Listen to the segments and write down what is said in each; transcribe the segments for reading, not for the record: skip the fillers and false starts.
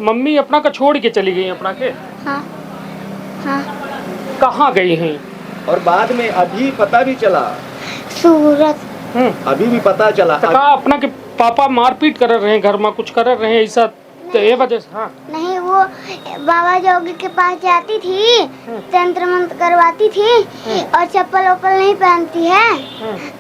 Mummy अपना का छोड़ के चली गई अपना के? हाँ हाँ। कहाँ गई हैं? और बाद में अभी पता भी चला, सूरत। अभी भी पता चला तो कहा अपना के पापा मारपीट कर रहे हैं घर में, कुछ कर रहे हैं ऐसा, तो ये वजह से? हाँ नहीं, वो बाबा जोगी के पास जाती थी, तंत्र मंत्र करवाती थी और चप्पल वप्पल नहीं पहनती है।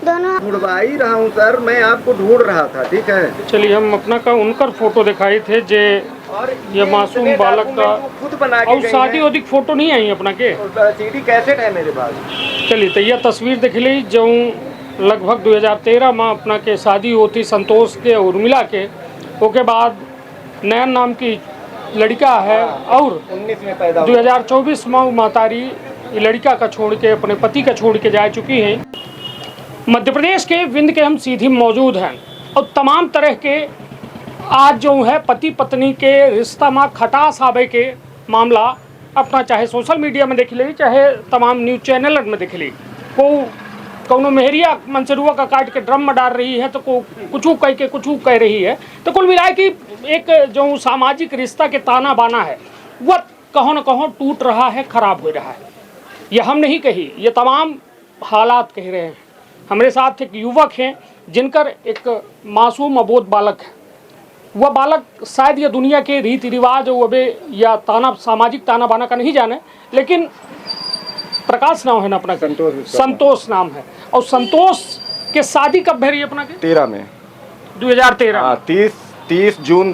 दोनों ढूंढवा ही रहा हूँ सर, मैं आपको ढूंढ रहा था। ठीक है, चलिए हम अपना का उनकर फोटो दिखाई थे जे और ये मासूम बालक का खुद बना के और शादी वादी फोटो नहीं आई अपना के? सीडी कैसेट है मेरे पास। चलिए तो यह तस्वीर देख ली जो लगभग 2013 में अपना के शादी होती संतोष के उर्मिला के, उसके बाद नयन नाम की लड़का है और 19 में पैदा 2024 में महतारी ये लड़का का छोड़ के अपने पति का छोड़ के जा चुकी हैं। मध्य प्रदेश के विंध्य के हम सीधी मौजूद हैं और तमाम तरह के आज जो है पति पत्नी के रिश्ता में खटास आवे के मामला अपना चाहे सोशल मीडिया में देख ली, चाहे तमाम न्यूज चैनल में देख ली, कौनो मेहरिया मंसरुआ का काट के ड्रम में डाल रही है तो कुछ कह के कुछ कह रही है। तो कुल मिला कि एक जो सामाजिक रिश्ता के ताना बाना है वह कहीं न कहीं टूट रहा है, खराब हो रहा है। यह हम नहीं कही, ये तमाम हालात कह रहे हैं। हमारे साथ एक युवक हैं जिनकर एक मासूम अबोध बालक है। वह बालक शायद ये दुनिया के रीति रिवाज या ताना सामाजिक ताना बाना का नहीं जाने, लेकिन प्रकाश नाम है ना अपना, संतोष नाम है। और संतोष के शादी कब भरी अपना के? 13 में 2013। 30 जून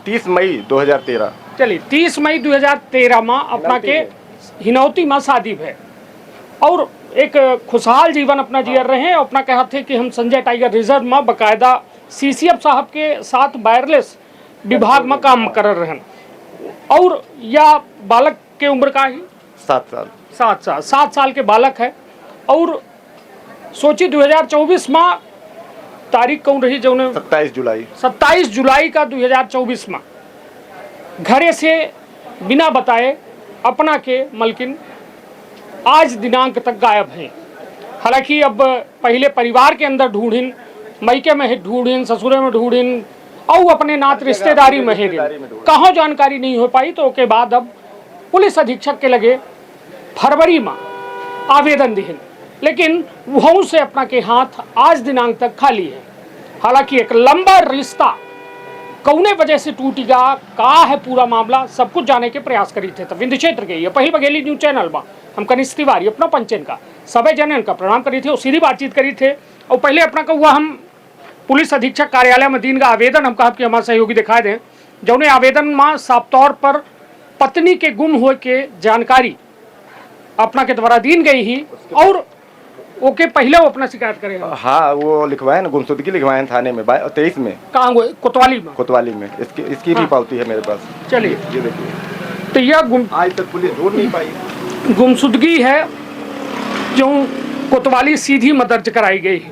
30 मई 2013। चलिए 30 मई 2013 में अपना के हिनौती में शादी है और एक खुशहाल जीवन अपना जी रहे हैं। अपना कहा थे कि हम संजय टाइगर रिजर्व में बाकायदा CCF साहब के साथ वायरलेस विभाग में काम कर रहे हैं। और यह बालक के उम्र का ही 7 साल के बालक है। और सोची 2024 में तारीख कौन रही जो 27 जुलाई का 2024 में घरे से बिना बताए अपना के मलकिन आज दिनांक तक गायब हैं। हालांकि अब पहले परिवार के अंदर ढूंढिन, मैके में ढूंढिन, ससुरे में ढूंढिन और अपने नात रिश्तेदारी में कहाँ जानकारी नहीं हो पाई। तो उसके बाद अब पुलिस अधीक्षक के लगे फरवरी में आवेदन दिहन, लेकिन वहाँ से अपना के हाथ आज दिनांक तक खाली है। हालांकि एक लंबा रिश्ता कौने वजह से टूटेगा, का है पूरा मामला, सब कुछ जाने के प्रयास करी थे। तो विंध्य क्षेत्र के ये पहली बघेली न्यूज चैनल में हम कनिष्ठ तिवारी अपना पंचन का सभी जनन का प्रणाम करी थे और सीधी बातचीत करी थे। और पहले अपना का हुआ हम पुलिस अधीक्षक कार्यालय में दीन का आवेदन हम कहा कि हमारे सहयोगी दिखाए दें, जो उन्हें आवेदन में साफ तौर पर पत्नी के गुम हो के जानकारी अपना के द्वारा दीन गई ही और ओके पहले वो अपना शिकायत करेगा। हाँ, वो लिखवाए ना, गुमशुदगी लिखवाए थाने में 23 में। कहाँ? कोतवाली में। इसकी भी पावती है मेरे पास। चलिए ये देखिए, तो यह आज तक पुलिस ढूंढ नहीं पाई। गुमशुदगी है जो कोतवाली सीधी में दर्ज कराई गई है,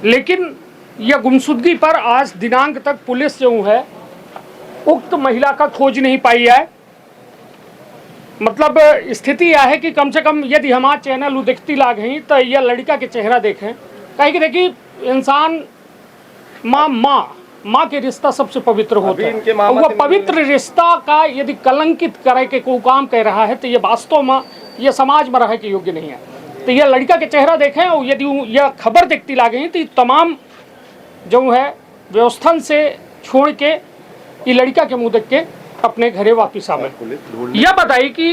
लेकिन यह गुमशुदगी पर आज दिनांक तक पुलिस जो है उक्त महिला का खोज नहीं पाई है। मतलब स्थिति यह है कि कम से कम यदि हमारा चैनल देखती लाग हैं तो यह लड़का के चेहरा देखें, कहीं कि देखिए इंसान माँ के रिश्ता सबसे पवित्र होता है। वह पवित्र रिश्ता का यदि कलंकित करे के कोई काम कह रहा है तो ये वास्तव में यह समाज में रहे के योग्य नहीं है। तो यह लड़का के चेहरा देखें और यदि यह खबर देखती लागे हैं तो तमाम जो है व्यवस्था से छोड़ के ये लड़का के मुंह देख के अपने घरे वापिस आवे। यह बताइए कि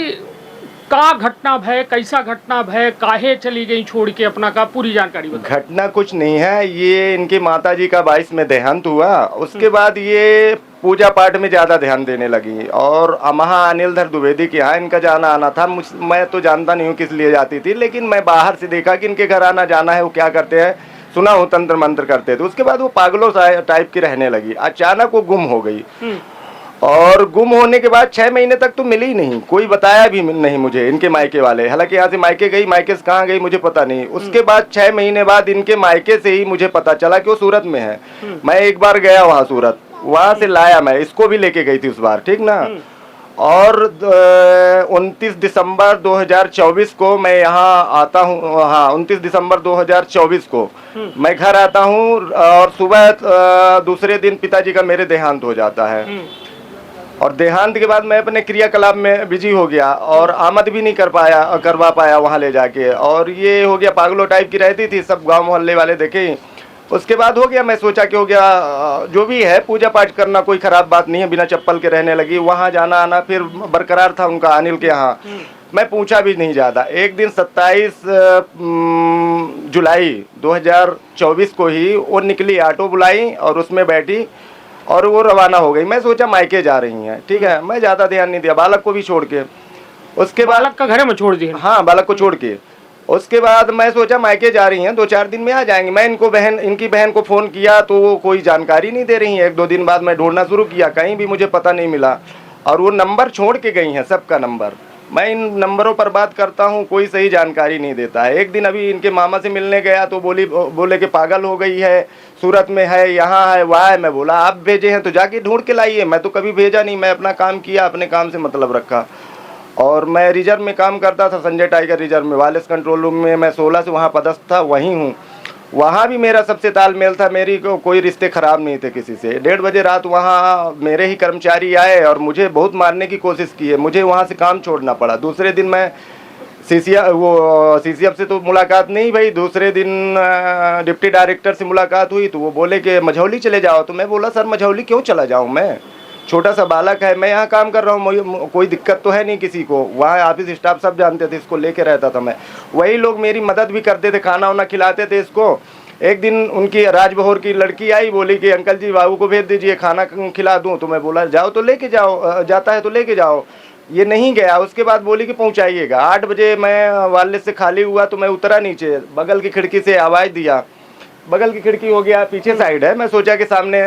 का घटना भय, कैसा घटना भय, काहे चली गई छोड़ के अपना का पूरी जानकारी बताइए। घटना कुछ नहीं है, ये इनकी माताजी का 22 में देहांत हुआ। उसके बाद ये पूजा पाठ में ज़्यादा ध्यान देने लगी और वहाँ अनिलधर द्विवेदी के यहाँ इनका जाना आना था। मैं तो जानता नहीं हूँ किस लिए जाती थी, लेकिन मैं बाहर से देखा कि इनके घर आना जाना है, वो क्या करते हैं सुना हो, तंत्र मंत्र करते थे। उसके बाद वो पागलों टाइप की रहने लगी। अचानक वो गुम हो गई और गुम होने के बाद 6 महीने तक तो मिली नहीं, कोई बताया भी नहीं मुझे इनके मायके वाले। हालांकि यहाँ से मायके गई, मायके से कहाँ गई मुझे पता नहीं। उसके बाद 6 महीने बाद इनके मायके से ही मुझे पता चला कि वो सूरत में है। मैं एक बार गया वहाँ सूरत, वहाँ से लाया, मैं इसको भी लेके गई थी उस बार, ठीक ना। और 29 दिसंबर 2024 को मैं यहाँ आता हूँ। हाँ, 29 दिसंबर 2024 को मैं घर आता हूँ और सुबह दूसरे दिन पिताजी का मेरे देहांत हो जाता है। और देहांत के बाद मैं अपने क्रियाकलाप में बिजी हो गया और आमद भी नहीं करवा पाया वहाँ ले जाके। और ये हो गया, पागलो टाइप की रहती थी, सब गांव मोहल्ले वाले देखे। उसके बाद हो गया, मैं सोचा कि हो गया, जो भी है पूजा पाठ करना कोई ख़राब बात नहीं है, बिना चप्पल के रहने lगी। वहाँ जाना आना फिर बरकरार था उनका, अनिल के यहाँ। मैं पूछा भी नहीं ज़्यादा। एक दिन 27 जुलाई 2024 को ही वो निकली, ऑटो बुलाई और उसमें बैठी और वो रवाना हो गई। मैं सोचा मायके जा रही हैं, ठीक है, मैं ज़्यादा ध्यान नहीं दिया, बालक को भी छोड़ के। उसके बाद बालक का घर में छोड़ दिया? हाँ, बालक को छोड़ के। उसके बाद मैं सोचा मायके जा रही हैं, 2-4 दिन में आ जाएंगे। मैं इनकी बहन को फ़ोन किया तो वो कोई जानकारी नहीं दे रही हैं। 1-2 दिन बाद मैं ढूंढना शुरू किया, कहीं भी मुझे पता नहीं मिला। और वो नंबर छोड़ के गई हैं, सबका नंबर। मैं इन नंबरों पर बात करता हूँ, कोई सही जानकारी नहीं देता है। एक दिन अभी इनके मामा से मिलने गया तो बोले कि पागल हो गई है, सूरत में है, यहाँ है, वहाँ है। मैं बोला आप भेजे हैं तो जाके ढूंढ के लाइए, मैं तो कभी भेजा नहीं। मैं अपना काम किया, अपने काम से मतलब रखा। और मैं रिजर्व में काम करता था, संजय टाइगर रिजर्व में, वायरलेस कंट्रोल रूम में। मैं 16 से वहाँ पदस्थ था, वहीं हूँ। वहाँ भी मेरा सबसे तालमेल था, मेरी कोई रिश्ते ख़राब नहीं थे किसी से। 1:30 बजे रात वहाँ मेरे ही कर्मचारी आए और मुझे बहुत मारने की कोशिश की है। मुझे वहाँ से काम छोड़ना पड़ा। दूसरे दिन मैं सीसीएफ से तो मुलाकात नहीं भाई, दूसरे दिन डिप्टी डायरेक्टर से मुलाकात हुई तो वो बोले कि मझौली चले जाओ। तो मैं बोला सर मझौली क्यों चला जाऊँ, मैं छोटा सा बालक है, मैं यहाँ काम कर रहा हूँ, कोई दिक्कत तो है नहीं किसी को। वहाँ ऑफिस स्टाफ सब जानते थे, इसको लेके रहता था मैं। वही लोग मेरी मदद भी करते थे, खाना वाना खिलाते थे इसको। एक दिन उनकी राजबहोर की लड़की आई, बोली कि अंकल जी बाबू को भेज दीजिए, खाना खिला दूँ। तो मैं बोला जाओ तो लेके जाओ, जाता है तो लेके जाओ। ये नहीं गया। उसके बाद बोली कि पहुँचाइएगा। 8 बजे मैं वायरलेस से खाली हुआ तो मैं उतरा नीचे, बगल की खिड़की से आवाज़ दिया। बगल की खिड़की हो गया, पीछे साइड है। मैं सोचा कि सामने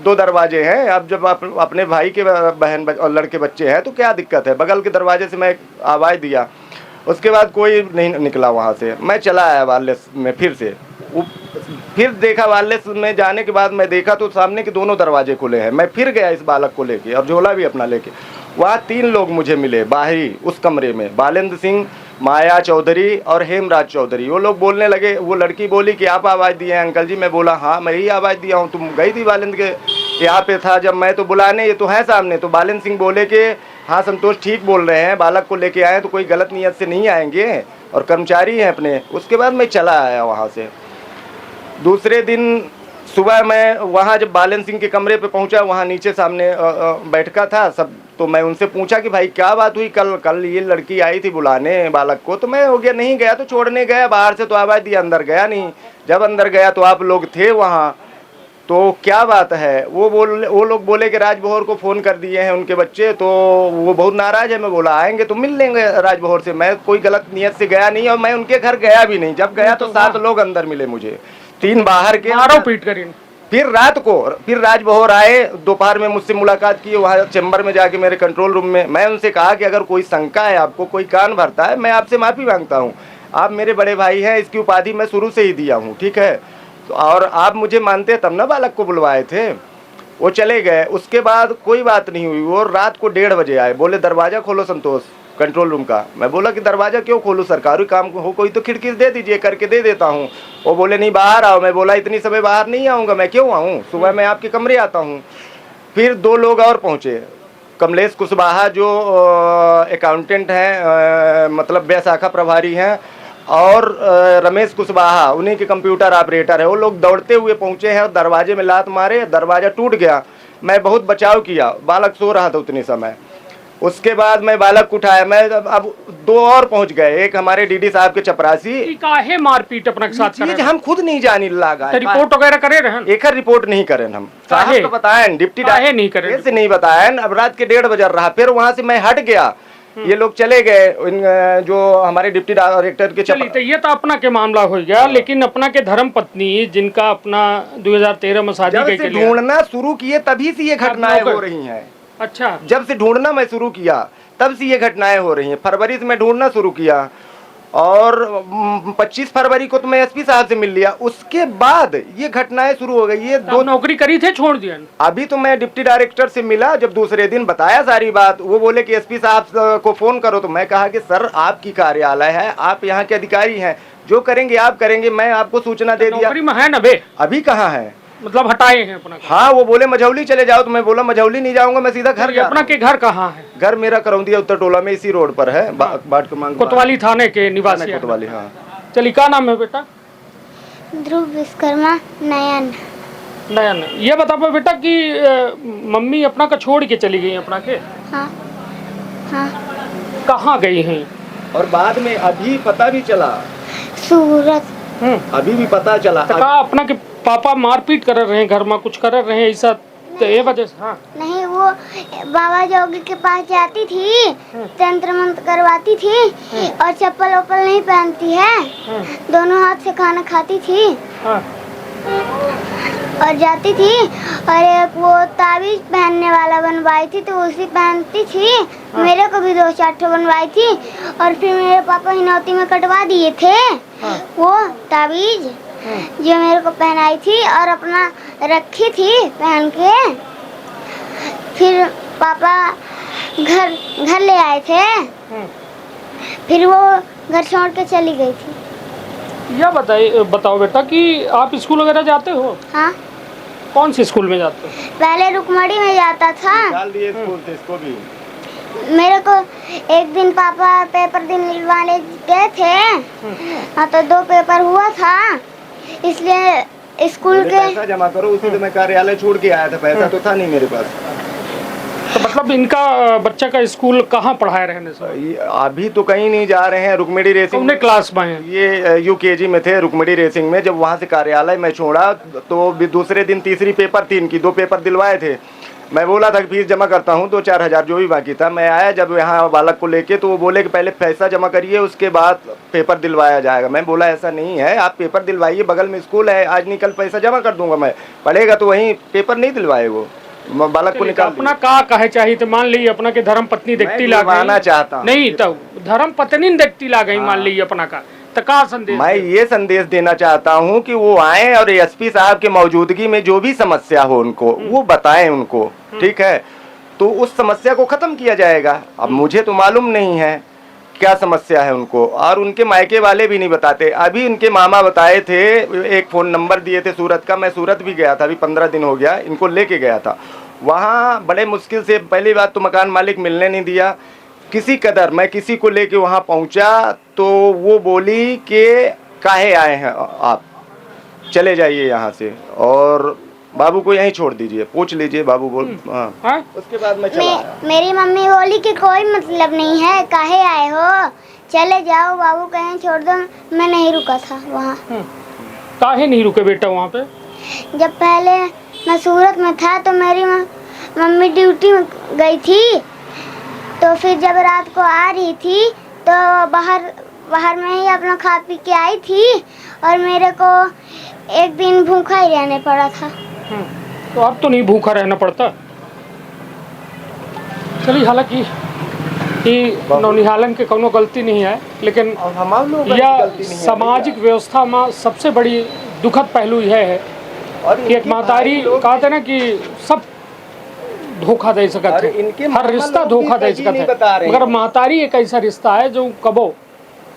2 दरवाजे हैं, अब जब अपने भाई के बहन और लड़के बच्चे हैं तो क्या दिक्कत है। बगल के दरवाजे से मैं आवाज़ दिया। उसके बाद कोई नहीं निकला वहाँ से। मैं चला आया वायरलेस में फिर से। फिर देखा वायरलेस में जाने के बाद मैं देखा तो सामने के दोनों दरवाजे खुले हैं। मैं फिर गया इस बालक को लेके और झोला भी अपना लेके। वहाँ 3 लोग मुझे मिले बाहरी उस कमरे में, बालेंद्र सिंह, माया चौधरी और हेमराज चौधरी। वो लोग बोलने लगे, वो लड़की बोली कि आप आवाज़ दिए हैं अंकल जी। मैं बोला हाँ मैं ही आवाज़ दिया हूँ, तुम गई थी बालेंद्र के यहाँ पे था जब मैं तो बुलाने, ये तो है सामने। तो बालेंद्र सिंह बोले कि हाँ संतोष ठीक बोल रहे हैं, बालक को लेके आए तो कोई गलत नीयत से नहीं आएंगे और कर्मचारी हैं अपने। उसके बाद मैं चला आया वहाँ से। दूसरे दिन सुबह मैं वहाँ जब बालेंद्र सिंह के कमरे पे पहुँचा, वहाँ नीचे सामने बैठका था सब। तो मैं उनसे पूछा कि भाई क्या बात हुई, कल ये लड़की आई थी बुलाने बालक को। तो मैं हो गया नहीं गया, तो छोड़ने गया बाहर से तो आवाज़ दिया, अंदर गया नहीं। जब अंदर गया तो आप लोग थे वहाँ, तो क्या बात है। वो लोग बोले कि राजबहोर को फ़ोन कर दिए हैं उनके बच्चे, तो वो बहुत नाराज़ है। मैं बोला आएंगे तो मिल लेंगे राजबहोर से। मैं कोई गलत नीयत से गया नहीं और मैं उनके घर गया भी नहीं। जब गया तो 7 लोग अंदर मिले मुझे, 3 बाहर के। मारो पीट कर। फिर रात को फिर राजबहोर आए, दोपहर में मुझसे मुलाकात की वहाँ चैम्बर में जाके मेरे कंट्रोल रूम में। मैं उनसे कहा कि अगर कोई शंका है आपको, कोई कान भरता है, मैं आपसे माफ़ी मांगता हूँ। आप मेरे बड़े भाई हैं, इसकी उपाधि मैं शुरू से ही दिया हूँ, ठीक है। तो और आप मुझे मानते तब ना बालक को बुलवाए थे। वो चले गए। उसके बाद कोई बात नहीं हुई। वो रात को 1:30 बजे आए, बोले दरवाज़ा खोलो संतोष कंट्रोल रूम का। मैं बोला कि दरवाज़ा क्यों खोलूँ, सरकारी काम हो कोई तो खिड़की से दे दीजिए, करके दे देता हूँ। वो बोले नहीं बाहर आओ। मैं बोला इतनी समय बाहर नहीं आऊँगा, मैं क्यों आऊँ, सुबह मैं आपके कमरे आता हूँ। फिर 2 लोग और पहुँचे, कमलेश कुशवाहा जो अकाउंटेंट हैं, मतलब व्यय शाखा प्रभारी हैं, और रमेश कुशवाहा उन्हीं के कंप्यूटर ऑपरेटर है। वो लोग दौड़ते हुए पहुँचे हैं और दरवाजे में लात मारे, दरवाज़ा टूट गया। मैं बहुत बचाव किया, बालक सो रहा था उतने समय। उसके बाद मैं बालक को उठाया। मैं अब 2 और पहुंच गए, एक हमारे डीडी साहब के चपरासी। काहे मारपीट अपना के साथ चीज हम खुद नहीं जानी लगा। तो रिपोर्ट वगैरह करे रहन? एक रिपोर्ट नहीं करें हम, साहब तो बताएं, डिप्टी नहीं करें, ऐसे नहीं बताएं। अब रात के 1:30 बजे रहा, फिर वहां से मैं हट गया, ये लोग चले गए। जो हमारे डिप्टी डायरेक्टर के चलिए, तो ये तो अपना के मामला हो गया। लेकिन अपना के धर्म पत्नी जिनका अपना 2013 में शादी के लिए ढूंढना शुरू किए तभी से ये घटनाएं हो रही हैं। अच्छा, जब से ढूंढना मैं शुरू किया तब से ये घटनाएं हो रही हैं। फरवरी से मैं ढूंढना शुरू किया और 25 फरवरी को तो मैं एसपी साहब से मिल लिया। उसके बाद ये घटनाएं शुरू हो गई। ये 2 नौकरी करी थे, छोड़ दिया? अभी तो मैं डिप्टी डायरेक्टर से मिला, जब दूसरे दिन बताया सारी बात। वो बोले कि एसपी साहब को फोन करो। तो मैं कहा कि सर आपकी कार्यालय है, आप यहाँ के अधिकारी हैं, जो करेंगे आप करेंगे, मैं आपको सूचना दे दिया। नौकरी में है ना बे? अभी कहाँ है, मतलब हटाए हैं अपना घर। हाँ, वो बोले मझौली चले जाओ, तो मैं बोला मझौली नहीं जाऊंगा, मैं सीधा घर ये जा अपना रहा के घर कहाँ है? हूं। घर मेरा करौंदिया उत्तर टोला में इसी रोड पर है, बाट क्रमांक कोतवाली थाने के निवासी हैं। कोतवाली। हाँ, चलिए, क्या नाम है बेटा? ध्रुव विश्वकर्मा नयन। नयन, ये बता पाओ बेटा कि मम्मी अपना का छोड़ के चली गई अपना के? हाँ हाँ। कहाँ गई हैं? और बाद में अभी पता भी चला, सूरत। अभी भी पता चला। तो कहा अपना के पापा मारपीट कर रहे हैं घर में, कुछ कर रहे हैं ऐसा, तो ये वजह से? हाँ, नहीं, वो बाबा जोगी के पास जाती थी, तंत्र मंत्र करवाती थी और चप्पल वप्पल नहीं पहनती है, दोनों हाथ से खाना खाती थी हाँ, और जाती थी। और एक वो ताबीज पहनने वाला बनवाई थी, तो उसी पहनती थी। मेरे को भी 2-4 ठो बनवाई थी और फिर मेरे पापा हिनौती में कटवा दिए थे वो ताबीज जो मेरे को पहनाई थी और अपना रखी थी पहन के। फिर पापा घर ले आए थे, फिर वो घर छोड़ के चली गई थी। यह बताओ बेटा कि आप स्कूल वगैरह जाते हो? हाँ, कौन से स्कूल में जाते हो? पहले रुकमणी में जाता था। डाल दिए स्कूल से इसको भी। मेरे को एक दिन पापा पेपर दिलवाने गए थे, हाँ, तो 2 पेपर हुआ था, इसलिए स्कूल के पैसा जमा करो, उसी तो मैं कार्यालय छोड़ के आया था, पैसा तो था नहीं मेरे पास। तो मतलब इनका बच्चा का स्कूल कहाँ पढ़ाए रहने से? अभी तो कहीं नहीं जा रहे हैं, रुक्मिणी रेसिंग तुमने क्लास में हैं? ये यूकेजी में थे रुक्मिणी रेसिंग में। जब वहाँ से कार्यालय में छोड़ा तो भी दूसरे दिन तीसरी पेपर 3 की 2 पेपर दिलवाए थे। मैं बोला था कि फीस जमा करता हूँ 2-4 हज़ार जो भी बाकी था। मैं आया जब यहाँ बालक को लेके, तो वो बोले कि पहले पैसा जमा करिए, उसके बाद पेपर दिलवाया जाएगा। मैं बोला ऐसा नहीं है, आप पेपर दिलवाइए, बगल में स्कूल है, आज नहीं कल पैसा जमा कर दूंगा मैं। पढ़ेगा तो वहीं, पेपर नहीं दिलवाए वो बालक को निकाल। अपना का कहे चाहिए तो मान ली अपना के धर्म पत्नी देखती ला गई, चाहता हूँ नहीं तो धर्म पत्नी देखती ला गई, मान ली अपना का, तो का संदेश? मैं ये संदेश देना चाहता हूँ कि वो आए और एसपी साहब के मौजूदगी में जो भी समस्या हो उनको वो बताएं उनको, ठीक है? तो उस समस्या को खत्म किया जाएगा। अब मुझे तो मालूम नहीं है क्या समस्या है उनको, और उनके मायके वाले भी नहीं बताते। अभी उनके मामा बताए थे, एक फ़ोन नंबर दिए थे सूरत का। मैं सूरत भी गया था, अभी 15 दिन हो गया, इनको लेके गया था। वहाँ बड़े मुश्किल से, पहली बात तो मकान मालिक मिलने नहीं दिया किसी कदर। मैं किसी को लेके वहाँ पहुँचा तो वो बोली कि काहे आए हैं आप, चले जाइए यहाँ से और बाबू को यहीं छोड़ दीजिए, पूछ लीजिए। बाबू बोल हाँ। उसके बाद मैं चला आया। मेरी मम्मी बोली कि कोई मतलब नहीं है, काहे आए हो, चले जाओ, बाबू कहीं छोड़ दो। मैं नहीं रुका था वहाँ। काहे नहीं रुके बेटा वहाँ पे? जब पहले मैं सूरत में था तो मेरी मम्मी ड्यूटी में गई थी, तो फिर जब रात को आ रही थी तो बाहर में ही अपना खा पी के आई थी और मेरे को एक दिन भूखा ही रहने पड़ा था। तो अब तो नहीं भूखा रहना पड़ता। चलिए, हालांकि नौनिहालन के कोनो गलती नहीं है, लेकिन यह सामाजिक व्यवस्था में सबसे बड़ी दुखद पहलू यह है कि एक महतारी कहते ना कि सब धोखा दे सकते हैं, हर रिश्ता धोखा दे सकते हैं, मगर महतारी एक ऐसा रिश्ता है जो कबो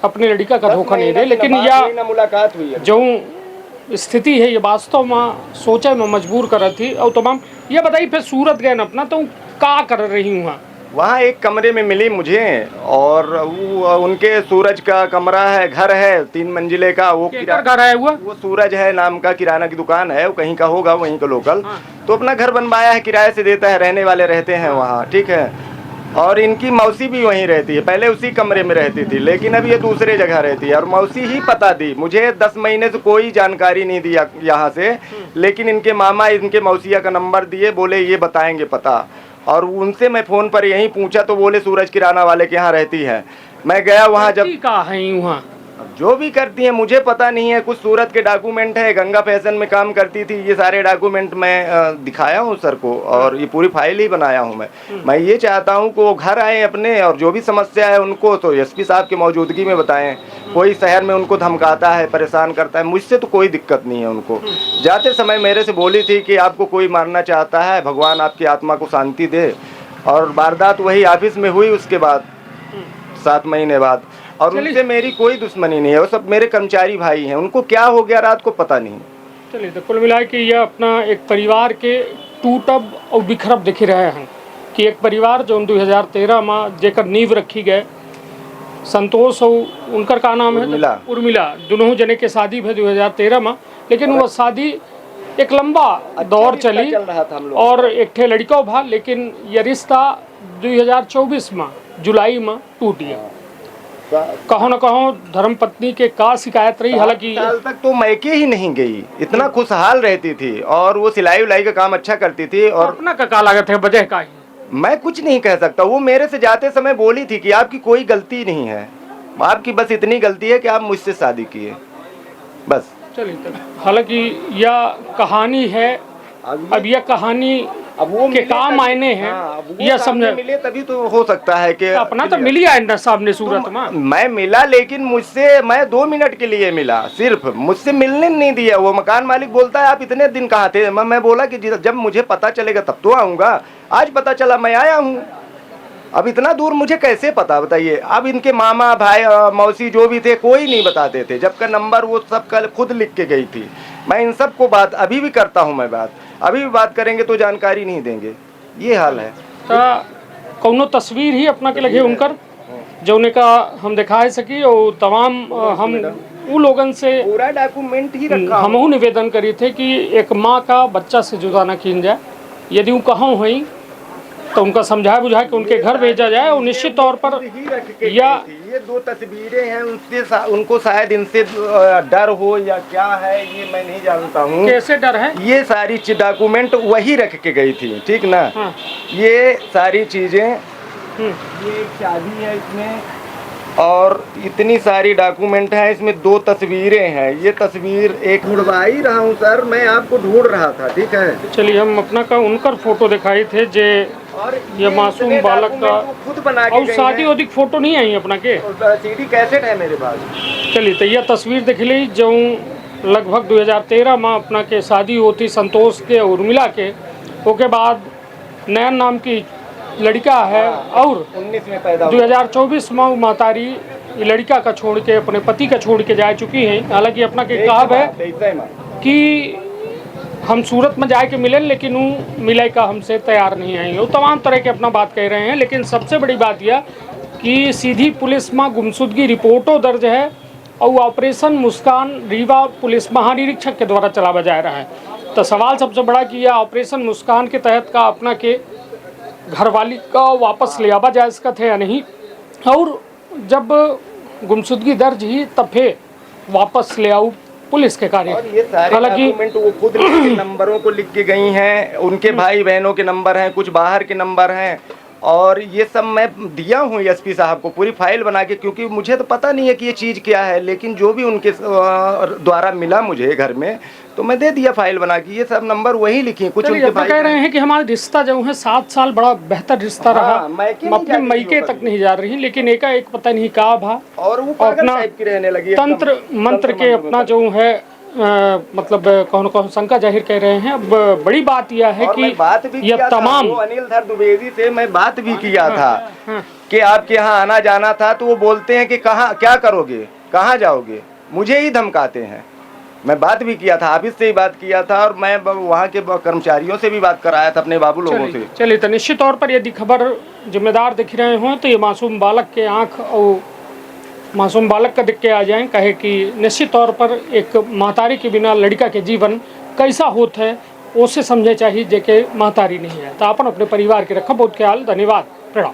अपने लड़का का धोखा नहीं दे। लेकिन यह मुलाकात हुई है, जो स्थिति है ये वास्तव में सोचे में मजबूर कर थी। और तमाम ये बताइए, फिर सूरत गए न अपना, तो क्या कर रही हूँ वहाँ? एक कमरे में मिली मुझे, और उनके सूरज का कमरा है, घर है 3 मंजिले का। वो घर है वो सूरज है नाम का, किराना की दुकान है, वो कहीं का होगा, वहीं का लोकल। हाँ। तो अपना घर बनवाया है, किराए से देता है, रहने वाले रहते हैं वहाँ, ठीक है? और इनकी मौसी भी वहीं रहती है, पहले उसी कमरे में रहती थी, लेकिन अब ये दूसरे जगह रहती है। और मौसी ही पता दी मुझे, 10 महीने से कोई जानकारी नहीं दी यहाँ से, लेकिन इनके मामा इनके मौसिया का नंबर दिए, बोले ये बताएंगे पता। और उनसे मैं फ़ोन पर यहीं पूछा तो बोले सूरज किराना वाले के यहाँ रहती है। मैं गया वहाँ, जब कहाँ है वहाँ, जो भी करती है मुझे पता नहीं है। कुछ सूरत के डॉक्यूमेंट है, गंगा फैशन में काम करती थी, ये सारे डॉक्यूमेंट मैं दिखाया हूँ सर को, और ये पूरी फाइल ही बनाया हूँ मैं ये चाहता हूँ कि वो घर आए अपने, और जो भी समस्या है उनको तो एसपी साहब की मौजूदगी में बताएं। कोई शहर में उनको धमकाता है, परेशान करता है, मुझसे तो कोई दिक्कत नहीं है उनको। जाते समय मेरे से बोली थी कि आपको कोई मारना चाहता है, भगवान आपकी आत्मा को शांति दे। और वारदात वही ऑफिस में हुई, उसके बाद 7 महीने बाद। और उनसे मेरी कोई दुश्मनी नहीं है, वो सब मेरे कर्मचारी भाई हैं। उनको क्या हो गया रात को पता नहीं। चलिए तो कुल मिला के यह अपना एक परिवार के टूटब और बिखरब दिख रहे हैं कि एक परिवार जो 2013 में जेकर नींव रखी गए संतोष और उनकर का नाम है उर्मिला दोनों जने के शादी भे 2013 में, लेकिन वो शादी एक लंबा दौर चली और एक ठे लड़का भा, लेकिन यह रिश्ता 2024 में जुलाई में टूट गया। कहो न कहो धर्म पत्नी के का शिकायत रही, हालांकि साल तक तो मैके ही नहीं गई, इतना खुशहाल रहती थी और वो सिलाई उलाई का काम अच्छा करती थी। और अपना का लागत है वजह का ही मैं कुछ नहीं कह सकता। वो मेरे से जाते समय बोली थी कि आपकी कोई गलती नहीं है, आपकी बस इतनी गलती है कि आप मुझसे शादी किए, बस। चलिए हालांकि यह कहानी है, अब यह कहानी अब वो के काम मायने हैं, यह समझ मिले तभी तो हो सकता है कि अपना तो मिल गया सामने सूरत में। मैं मिला, लेकिन मुझसे मैं 2 मिनट के लिए मिला, सिर्फ मुझसे मिलने नहीं दिया। वो मकान मालिक बोलता है आप इतने दिन कहाँ थे? मैं बोला कि जब मुझे पता चलेगा तब तो आऊँगा। आज पता चला मैं आया हूँ। अब इतना दूर मुझे कैसे पता बताइए? अब इनके मामा भाई मौसी जो भी थे कोई नहीं बताते थे, जबकि नंबर वो सब कल खुद लिख के गई थी। मैं इन सब को बात अभी भी करता हूँ, मैं बात अभी भी बात करेंगे तो जानकारी नहीं देंगे, ये हाल है। कौनो तस्वीर ही अपना के लगे उनकर जौने का हम दिखा सकी और तमाम हम उन लोगन से पूरा डॉक्यूमेंट ही रखा। हमहू निवेदन करी थे कि एक माँ का बच्चा से जुदा न किन जाए, यदि वो कहूँ हुई तो उनका समझा बुझा के उनके घर भेजा जाए। और निश्चित तौर पर या ये 2 तस्वीरें हैं, उनसे उनको शायद इनसे डर हो या क्या है ये मैं नहीं जानता हूँ। कैसे डर है? ये सारी डॉक्यूमेंट वही रख के गई थी, ठीक ना? हाँ। ये सारी चीजें, ये एक शादी है इसमें और इतनी सारी डॉक्यूमेंट है इसमें। 2 तस्वीरें हैं, ये तस्वीर एक ढूंढवा ही रहा हूँ सर, मैं आपको ढूंढ रहा था, ठीक है। चलिए हम अपना का उनकर फोटो दिखाई थे जे और ये मासूम बालक का खुद बना के और शादी वादी फोटो नहीं आई अपना के, सीडी कैसेट है मेरे पास। चलिए तो यह तस्वीर देख ली जो लगभग 2013 में अपना के शादी होती संतोष के उर्मिला के, उसके बाद नयन नाम की लड़का है और 19 में पैदा 2024 में मातारी लड़का का छोड़ के अपने पति का छोड़ के जा चुकी हैं। हालांकि अपना के कहाव है कि हम सूरत में जाए के मिले, लेकिन वो मिले का हमसे तैयार नहीं आई। वो तमाम तरह के अपना बात कह रहे हैं, लेकिन सबसे बड़ी बात यह कि सीधी पुलिस में गुमशुदगी रिपोर्टों दर्ज है और ऑपरेशन मुस्कान रीवा पुलिस महानिरीक्षक के द्वारा चलावा जा रहा है। तो सवाल सबसे बड़ा कि यह ऑपरेशन मुस्कान के तहत का अपना के घरवाली का वापस ले आवा जाए इसका थे या नहीं, और जब गुमशुदगी दर्ज ही तब फिर वापस ले आओ पुलिस के कार्य। और ये सारे डॉक्यूमेंट वो खुद लिख के नंबरों को लिख के गई हैं, उनके भाई बहनों के नंबर हैं, कुछ बाहर के नंबर हैं, और ये सब मैं दिया हूँ एसपी साहब को पूरी फाइल बना के, क्योंकि मुझे तो पता नहीं है कि ये चीज़ क्या है, लेकिन जो भी उनके द्वारा मिला मुझे घर में तो मैं दे दिया फाइल बना के। ये सब नंबर वही लिखी, कुछ उनके भाई कह रहे हैं कि हमारा रिश्ता जो है 7 साल बड़ा बेहतर रिश्ता रहा, अपने मैके तक नहीं जा रही, लेकिन एक पता नहीं कहा भा और वो अपना रहने लगी तंत्र मंत्र के अपना जो है मतलब कौन शंका जाहिर कह रहे हैं। अब बड़ी बात यह है कि बात भी यह तमाम अनिलधर द्विवेदी से मैं बात भी किया था कि आपके यहाँ आना जाना था, तो वो बोलते हैं कि कहाँ क्या करोगे, कहाँ जाओगे, मुझे ही धमकाते हैं। मैं बात भी किया था, ऑफिस से ही बात किया था, और मैं वहाँ के कर्मचारियों से भी बात कराया था, अपने बाबू लोगों से। चलिए तो निश्चित तौर पर यदि खबर जिम्मेदार दिख रहे हों तो ये मासूम बालक के आँख और मासूम बालक का दिख के आ जाएं, कहे कि निश्चित तौर पर एक महतारी के बिना लड़का के जीवन कैसा होता है उसे समझे चाहिए जेके महतारी नहीं है। तो अपन अपने परिवार के रखा बहुत ख्याल। धन्यवाद, प्रणाम।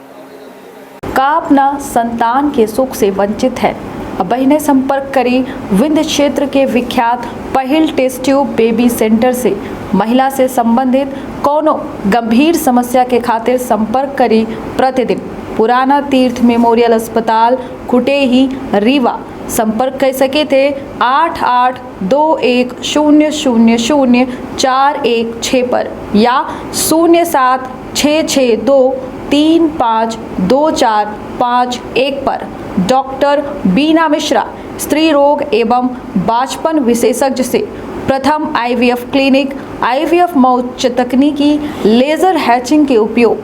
का अपना संतान के सुख से वंचित है? बहिने संपर्क करी विंध्य क्षेत्र के विख्यात पहिल टेस्ट ट्यूब बेबी सेंटर से। महिला से संबंधित कोनो गंभीर समस्या के खातिर संपर्क करी प्रतिदिन पुराना तीर्थ मेमोरियल अस्पताल कुटेही रीवा। संपर्क कर सके थे 8821000416 पर या 0766235245 पर। डॉक्टर बीना मिश्रा स्त्री रोग एवं बाचपन विशेषज्ञ से प्रथम IVF क्लिनिक, IVF मौच तकनीकी, लेजर हैचिंग के उपयोग,